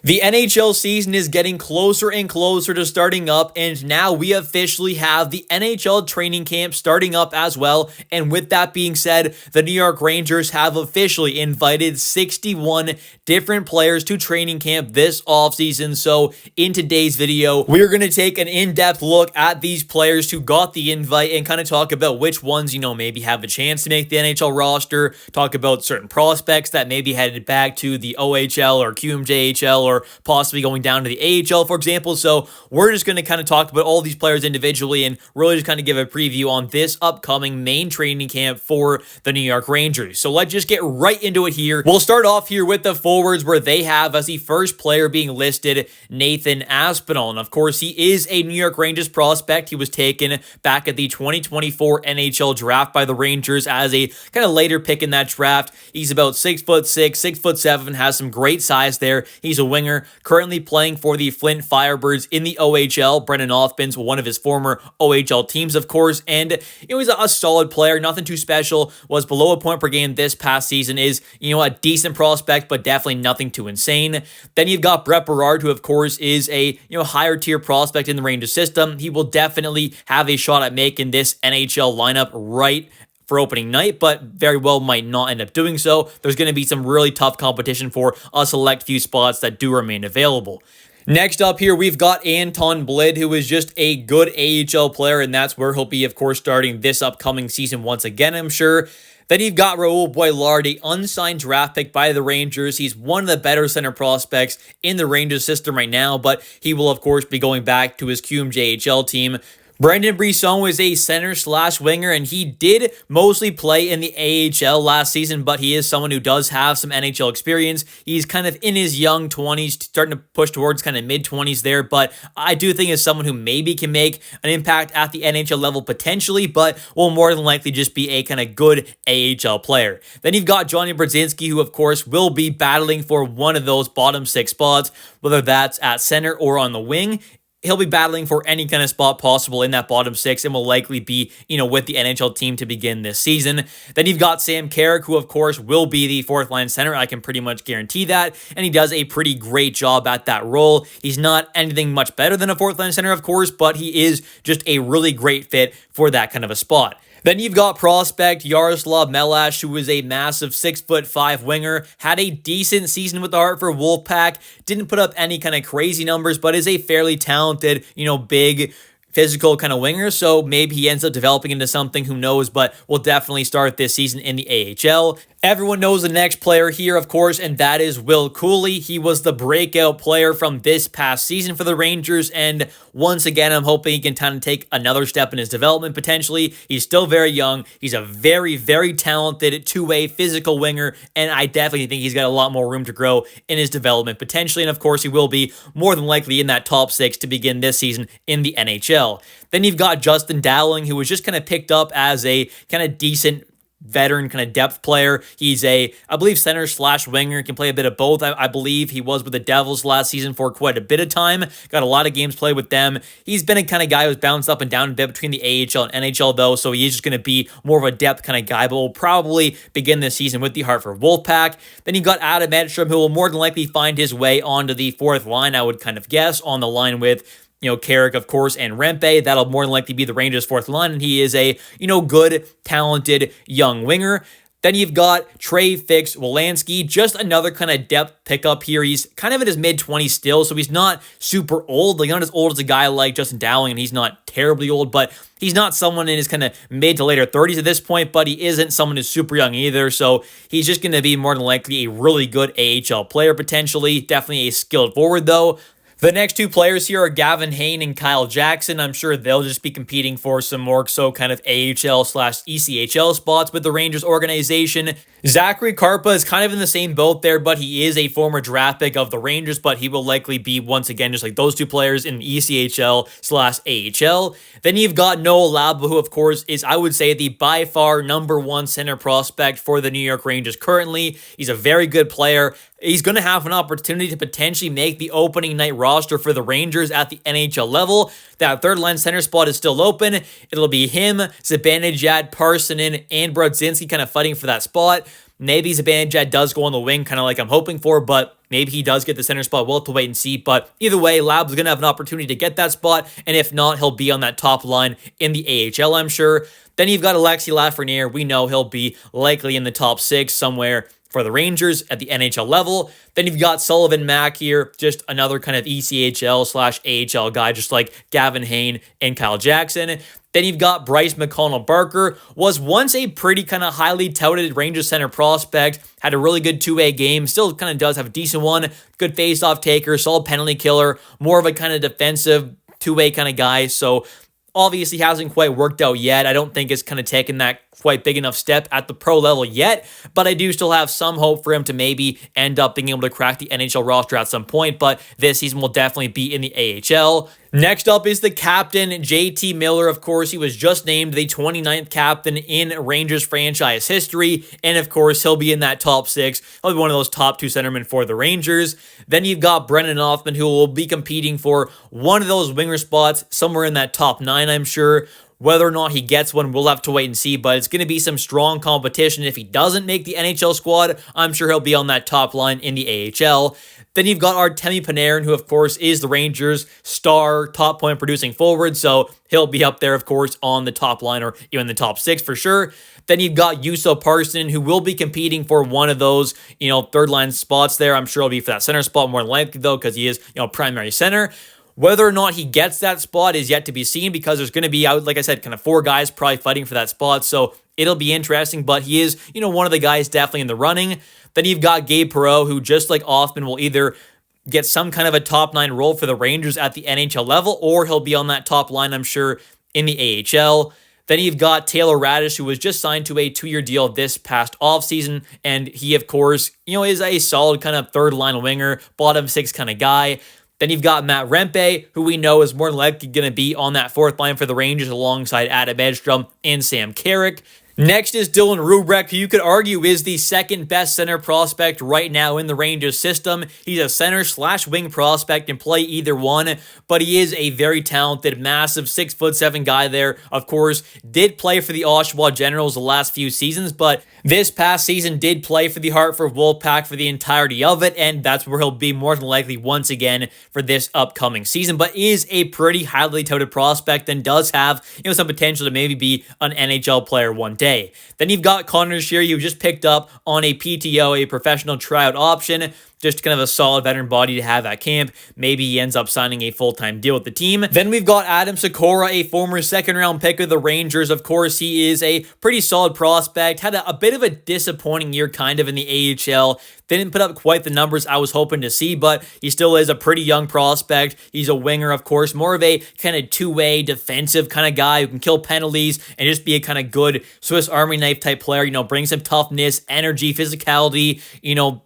The NHL season is getting closer and closer to starting up, and now we officially have the NHL training camp starting up as well. And with that being said, the New York Rangers have officially invited 61 different players to training camp this offseason. So in today's video, we're going to take an in-depth look at these players who got the invite and kind of talk about which ones, maybe have a chance to make the NHL roster, talk about certain prospects that maybe headed back to the OHL or QMJHL or possibly going down to the AHL, for example. So we're just going to kind of talk about all these players individually and really just kind of give a preview on this upcoming main training camp for the New York Rangers. So let's just get right into it here. We'll start off here with the forwards, where they have as the first player being listed Nathan Aspinall. And of course, he is a New York Rangers prospect. He was taken back at the 2024 NHL draft by the Rangers as a kind of later pick in that draft. He's about 6'6", 6'7", has some great size there. He's a winger, currently playing for the Flint Firebirds in the OHL. Brendan Othman's one of his former OHL teams, of course, and he's a solid player, nothing too special. Was below a point per game this past season. Is a decent prospect, but definitely nothing too insane. Then you've got Brett Berard, who of course is a higher tier prospect in the Rangers system. He will definitely have a shot at making this NHL lineup right for opening night, but very well might not end up doing so. There's going to be some really tough competition for a select few spots that do remain available. Next up here, we've got Anton Blid, who is just a good AHL player, and that's where he'll be, of course, starting this upcoming season once again, I'm sure. Then you've got Raul Boilard, an unsigned draft pick by the Rangers. He's one of the better center prospects in the Rangers system right now, but he will, of course, be going back to his QMJHL team. Brendan Brisson is a center/winger, and he did mostly play in the AHL last season, but he is someone who does have some NHL experience. He's kind of in his young 20s, starting to push towards kind of mid-20s there, but I do think is someone who maybe can make an impact at the NHL level potentially, but will more than likely just be a kind of good AHL player. Then you've got Johnny Brodzinski, who of course will be battling for one of those bottom six spots, whether that's at center or on the wing. He'll be battling for any kind of spot possible in that bottom six and will likely be, with the NHL team to begin this season. Then you've got Sam Carrick, who, of course, will be the fourth line center. I can pretty much guarantee that. And he does a pretty great job at that role. He's not anything much better than a fourth line center, of course, but he is just a really great fit for that kind of a spot. Then you've got prospect Yaroslav Melash, who is a massive 6'5" winger, had a decent season with the Hartford Wolfpack, didn't put up any kind of crazy numbers, but is a fairly talented, big, physical kind of winger, so maybe he ends up developing into something, who knows, but will definitely start this season in the AHL. Everyone knows the next player here, of course, and that is Will Cooley. He was the breakout player from this past season for the Rangers, and once again, I'm hoping he can kind of take another step in his development potentially. He's still very young. He's a very, very talented two-way physical winger, and I definitely think he's got a lot more room to grow in his development potentially, and of course, he will be more than likely in that top six to begin this season in the NHL. Then you've got Justin Dowling, who was just kind of picked up as a kind of decent veteran kind of depth player. He's I believe, center/winger, can play a bit of both. I believe he was with the Devils last season for quite a bit of time. Got a lot of games played with them. He's been a kind of guy who's bounced up and down a bit between the AHL and NHL, though, so he's just going to be more of a depth kind of guy, but will probably begin this season with the Hartford Wolfpack. Then you got Adam Edstrom, who will more than likely find his way onto the fourth line, I would kind of guess, on the line with Carrick, of course, and Rempe. That'll more than likely be the Rangers' fourth line, and he is a, good, talented, young winger. Then you've got Trey Fix-Wolansky, just another kind of depth pickup here. He's kind of in his mid-20s still, so he's not super old. Like, not as old as a guy like Justin Dowling, and he's not terribly old, but he's not someone in his kind of mid to later 30s at this point, but he isn't someone who's super young either, so he's just going to be more than likely a really good AHL player potentially. Definitely a skilled forward, though. The next two players here are Gavin Hayne and Kyle Jackson. I'm sure they'll just be competing for some more so kind of AHL/ECHL spots with the Rangers organization. Zachary Karpa is kind of in the same boat there, but he is a former draft pick of the Rangers, but he will likely be, once again, just like those two players in ECHL/AHL. Then you've got Noah Laba, who, of course, is, I would say, the by far number one center prospect for the New York Rangers currently. He's a very good player. He's going to have an opportunity to potentially make the opening night roster for the Rangers at the NHL level. That third line center spot is still open. It'll be him, Zibanejad, Parsonen, and Brodzinski kind of fighting for that spot. Maybe Zibanejad does go on the wing, kind of like I'm hoping for, but maybe he does get the center spot. We'll have to wait and see. But either way, Lab's going to have an opportunity to get that spot. And if not, he'll be on that top line in the AHL, I'm sure. Then you've got Alexis Lafreniere. We know he'll be likely in the top 6 somewhere for the Rangers at the NHL level. Then you've got Sullivan Mack here, just another kind of ECHL/AHL guy, just like Gavin Hayne and Kyle Jackson. Then you've got Bryce McConnell-Barker, was once a pretty kind of highly touted Rangers center prospect, had a really good two-way game, still kind of does have a decent one, good face-off taker, solid penalty killer, more of a kind of defensive two-way kind of guy, so obviously hasn't quite worked out yet. I don't think it's kind of taken that quite big enough step at the pro level yet, but I do still have some hope for him to maybe end up being able to crack the NHL roster at some point, but this season will definitely be in the AHL. Next up is the captain, JT Miller. Of course, he was just named the 29th captain in Rangers franchise history, and of course, he'll be in that top 6. He'll be one of those top 2 centermen for the Rangers. Then you've got Brennan Hoffman, who will be competing for one of those winger spots, somewhere in that top 9, I'm sure. Whether or not he gets one, we'll have to wait and see, but it's going to be some strong competition. If he doesn't make the NHL squad, I'm sure he'll be on that top line in the AHL. Then you've got Artemi Panarin, who, of course, is the Rangers' star top point producing forward, so he'll be up there, of course, on the top line or even the top 6 for sure. Then you've got Juuso Parssinen, who will be competing for one of those, third line spots there. I'm sure it'll be for that center spot more than likely, though, because he is, primary center. Whether or not he gets that spot is yet to be seen because there's going to be, like I said, kind of 4 guys probably fighting for that spot. So it'll be interesting, but he is, one of the guys definitely in the running. Then you've got Gabe Perreault, who just like Hoffman will either get some kind of a top 9 role for the Rangers at the NHL level, or he'll be on that top line, I'm sure, in the AHL. Then you've got Taylor Radish, who was just signed to a 2-year deal this past offseason, and he, of course, is a solid kind of third line winger, bottom 6 kind of guy. Then you've got Matt Rempe, who we know is more than likely going to be on that 4th line for the Rangers alongside Adam Edstrom and Sam Carrick. Next is Dylan Rubrecht, who you could argue is the second best center prospect right now in the Rangers system. He's a center/wing prospect and play either one, but he is a very talented, massive 6'7" guy there. Of course, did play for the Oshawa Generals the last few seasons, but this past season did play for the Hartford Wolfpack for the entirety of it, and that's where he'll be more than likely once again for this upcoming season, but is a pretty highly touted prospect and does have some potential to maybe be an NHL player one day. Then you've got Connor Sheary, who just picked up on a PTO, a professional tryout option. Just kind of a solid veteran body to have at camp. Maybe he ends up signing a full-time deal with the team. Then we've got Adam Sikora, a former second-round pick of the Rangers. Of course, he is a pretty solid prospect. Had a bit of a disappointing year kind of in the AHL. Didn't put up quite the numbers I was hoping to see, but he still is a pretty young prospect. He's a winger, of course, more of a kind of two-way defensive kind of guy who can kill penalties and just be a kind of good Swiss Army knife type player. Bring some toughness, energy, physicality,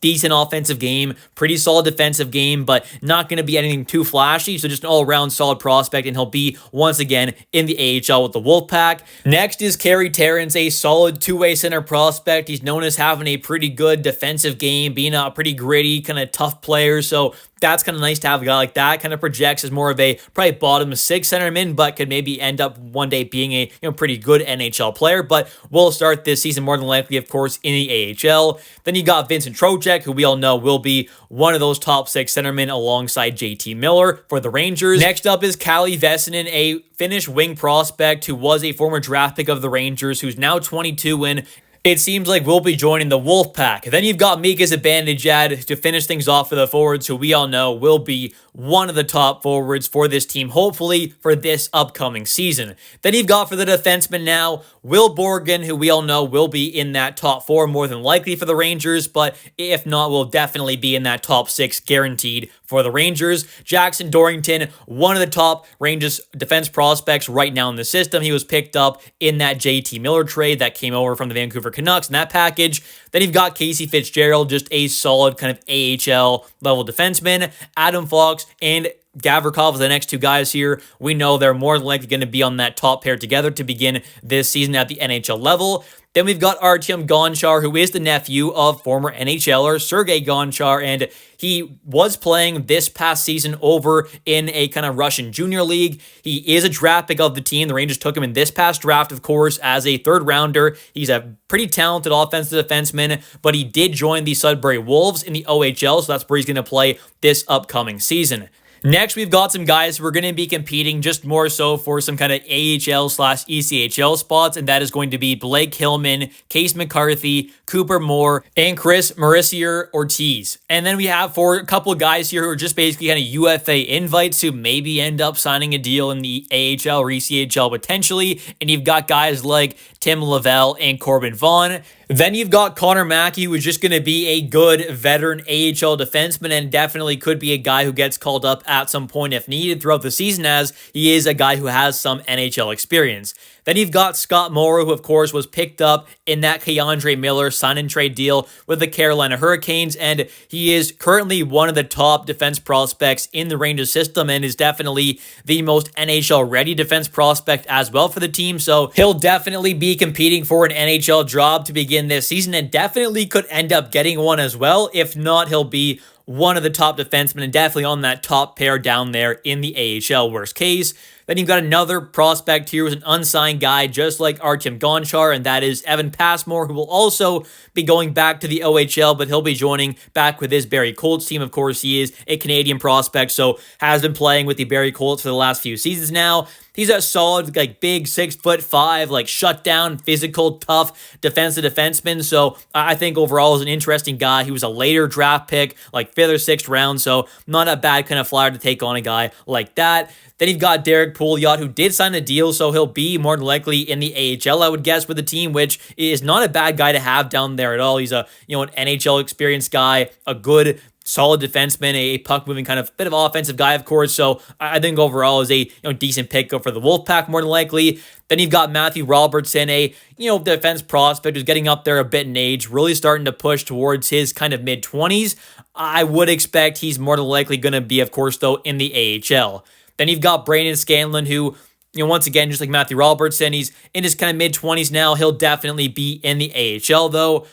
decent offensive game. Pretty solid defensive game, but not going to be anything too flashy. So just an all-around solid prospect, and he'll be once again in the AHL with the Wolfpack. Next is Kerry Terrence, a solid two-way center prospect. He's known as having a pretty good defensive game, being a pretty gritty, kind of tough player. So that's kind of nice to have a guy like that. Kind of projects as more of a probably bottom 6 centerman, but could maybe end up one day being a pretty good NHL player. But we'll start this season more than likely, of course, in the AHL. Then you got Vincent Trocheck, who we all know will be one of those top 6 centermen alongside JT Miller for the Rangers. Next up is Kalle Vesinen, a Finnish wing prospect who was a former draft pick of the Rangers, who's now 22 and it seems like we'll be joining the Wolfpack. Then you've got Mika Zibanejad to finish things off for the forwards, who we all know will be one of the top forwards for this team, hopefully for this upcoming season. Then you've got for the defenseman now, Will Borgen, who we all know will be in that top 4 more than likely for the Rangers, but if not, will definitely be in that top 6 guaranteed for the Rangers. Jackson Dorrington, one of the top Rangers defense prospects right now in the system. He was picked up in that JT Miller trade that came over from the Vancouver Canucks in that package. Then you've got Casey Fitzgerald, just a solid kind of AHL level defenseman. Adam Fox and Gavrikov, the next 2 guys here, we know they're more than likely going to be on that top pair together to begin this season at the NHL level. Then we've got Artyom Gonchar, who is the nephew of former NHLer Sergei Gonchar, and he was playing this past season over in a kind of Russian junior league. He is a draft pick of the team. The Rangers took him in this past draft, of course, as a third rounder. He's a pretty talented offensive defenseman, but he did join the Sudbury Wolves in the OHL, so that's where he's going to play this upcoming season. Next, we've got some guys who are going to be competing just more so for some kind of AHL/ECHL spots, and that is going to be Blake Hillman, Case McCarthy, Cooper Moore, and Chris Mauricio Ortiz. And then we have for a couple of guys here who are just basically kind of UFA invites who maybe end up signing a deal in the AHL or ECHL potentially, and you've got guys like Tim Lavelle and Corbin Vaughn. Then you've got Connor Mackey, who is just going to be a good veteran AHL defenseman and definitely could be a guy who gets called up at some point if needed throughout the season, as he is a guy who has some NHL experience. Then you've got Scott Morrow, who of course was picked up in that Keandre Miller sign and trade deal with the Carolina Hurricanes, and he is currently one of the top defense prospects in the Rangers system and is definitely the most NHL ready defense prospect as well for the team. So he'll definitely be competing for an NHL job to begin this season and definitely could end up getting one as well. If not, he'll be one of the top defensemen and definitely on that top pair down there in the AHL worst case. Then you've got another prospect here who's an unsigned guy just like Artyom Gonchar, and that is Evan Passmore, who will also be going back to the OHL, but he'll be joining back with his Barrie Colts team. Of course, he is a Canadian prospect, so has been playing with the Barrie Colts for the last few seasons now. He's a solid, like, big 6'5", like, shutdown, physical, tough defensive defenseman. So I think overall is an interesting guy. He was a later draft pick, like 5th or 6th round. So not a bad kind of flyer to take on a guy like that. Then you've got Derek Pouliot, who did sign a deal, so he'll be more than likely in the AHL, I would guess, with the team, which is not a bad guy to have down there at all. He's a, an NHL experienced guy, a good solid defenseman, a puck-moving kind of bit of offensive guy, of course. So I think overall is a decent pickup for the Wolfpack more than likely. Then you've got Matthew Robertson, a defense prospect who's getting up there a bit in age, really starting to push towards his kind of mid-20s. I would expect he's more than likely going to be, of course, though, in the AHL. Then you've got Brandon Scanlon, who, once again, just like Matthew Robertson, he's in his kind of mid-20s now. He'll definitely be in the AHL, though.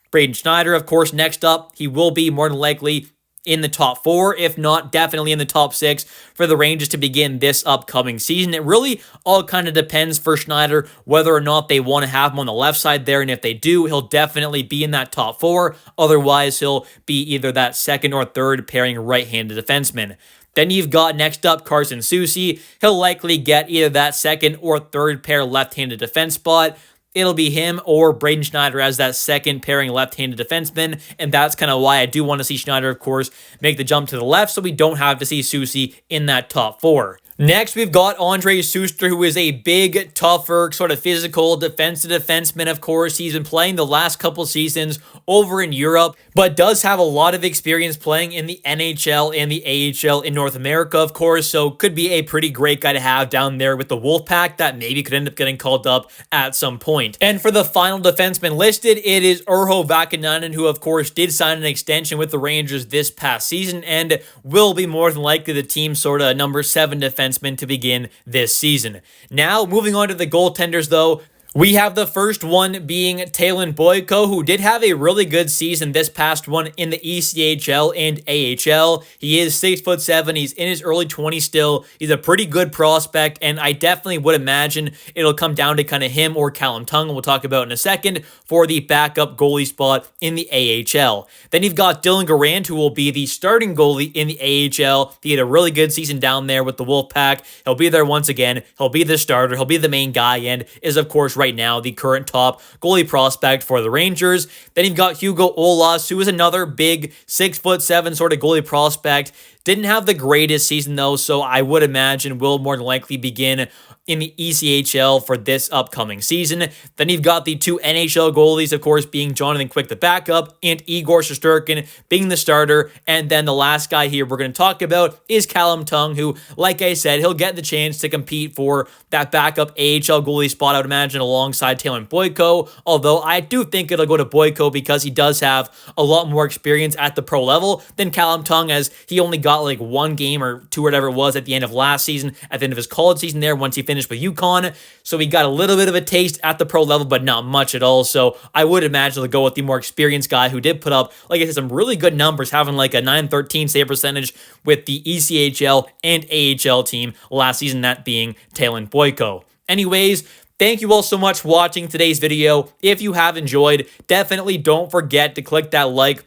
Braden Schneider, of course, next up. He will be more than likely in the top 4, if not definitely in the top 6 for the Rangers to begin this upcoming season. It really all kind of depends for Schneider whether or not they want to have him on the left side there, and if they do, he'll definitely be in that top 4. Otherwise, he'll be either that second or third pairing right-handed defenseman. Then you've got next up Carson Soucy. He'll likely get either that second or third pair left-handed defense spot. It'll be him or Braden Schneider as that second pairing left-handed defenseman, and that's kind of why I do want to see Schneider, of course, make the jump to the left so we don't have to see Soucy in that top 4. Next, we've got Andre Suster, who is a big, tougher, sort of physical defensive defenseman, of course. He's been playing the last couple seasons over in Europe, but does have a lot of experience playing in the NHL and the AHL in North America, of course, so could be a pretty great guy to have down there with the Wolfpack that maybe could end up getting called up at some point. And for the final defenseman listed, it is Urho Vakanainen, who, of course, did sign an extension with the Rangers this past season and will be more than likely the team's sort of number 7 defenseman to begin this season. Now, moving on to the goaltenders, though, we have the first one being Talon Boyko, who did have a really good season this past one in the ECHL and AHL. He is 6'7". He's in his early 20s still. He's a pretty good prospect, and I definitely would imagine it'll come down to kind of him or Callum Tongue, we'll talk about in a second, for the backup goalie spot in the AHL. Then you've got Dylan Garand, who will be the starting goalie in the AHL. He had a really good season down there with the Wolfpack. He'll be there once again. He'll be the starter. He'll be the main guy, and is, of course, right now the current top goalie prospect for the Rangers. Then you've got Hugo Olas, who is another big 6'7" sort of goalie prospect. Didn't have the greatest season though, so I would imagine will more than likely begin in the ECHL for this upcoming season. Then you've got the 2 NHL goalies, of course, being Jonathan Quick, the backup, and Igor Shesterkin being the starter. And then the last guy here we're going to talk about is Callum Tongue, who, like I said, he'll get the chance to compete for that backup AHL goalie spot, I would imagine, alongside Talon Boyko. Although I do think it'll go to Boyko because he does have a lot more experience at the pro level than Callum Tongue, as he only got got like 1 game or 2, whatever it was, at the end of last season, at the end of his college season there, once he finished with UConn. So he got a little bit of a taste at the pro level, but not much at all. So I would imagine they'll go with the more experienced guy who did put up, like I said, some really good numbers, having like a .913 save percentage with the ECHL and AHL team last season, that being Talon Boyko. Anyways, thank you all so much for watching today's video. If you have enjoyed, definitely don't forget to click that like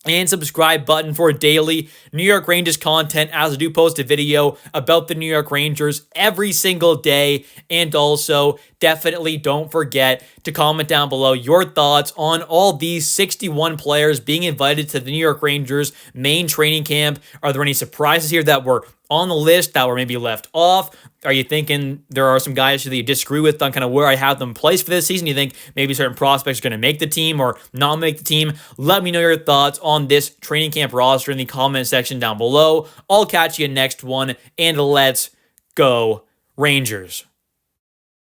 and subscribe button for daily New York Rangers content, as I do post a video about the New York Rangers every single day. And also, definitely don't forget to comment down below your thoughts on all these 61 players being invited to the New York Rangers main training camp. Are there any surprises here that were on the list that were maybe left off? Are you thinking there are some guys that you disagree with on kind of where I have them placed for this season? You think maybe certain prospects are going to make the team or not make the team? Let me know your thoughts on this training camp roster in the comment section down below. I'll catch you next one, and let's go Rangers.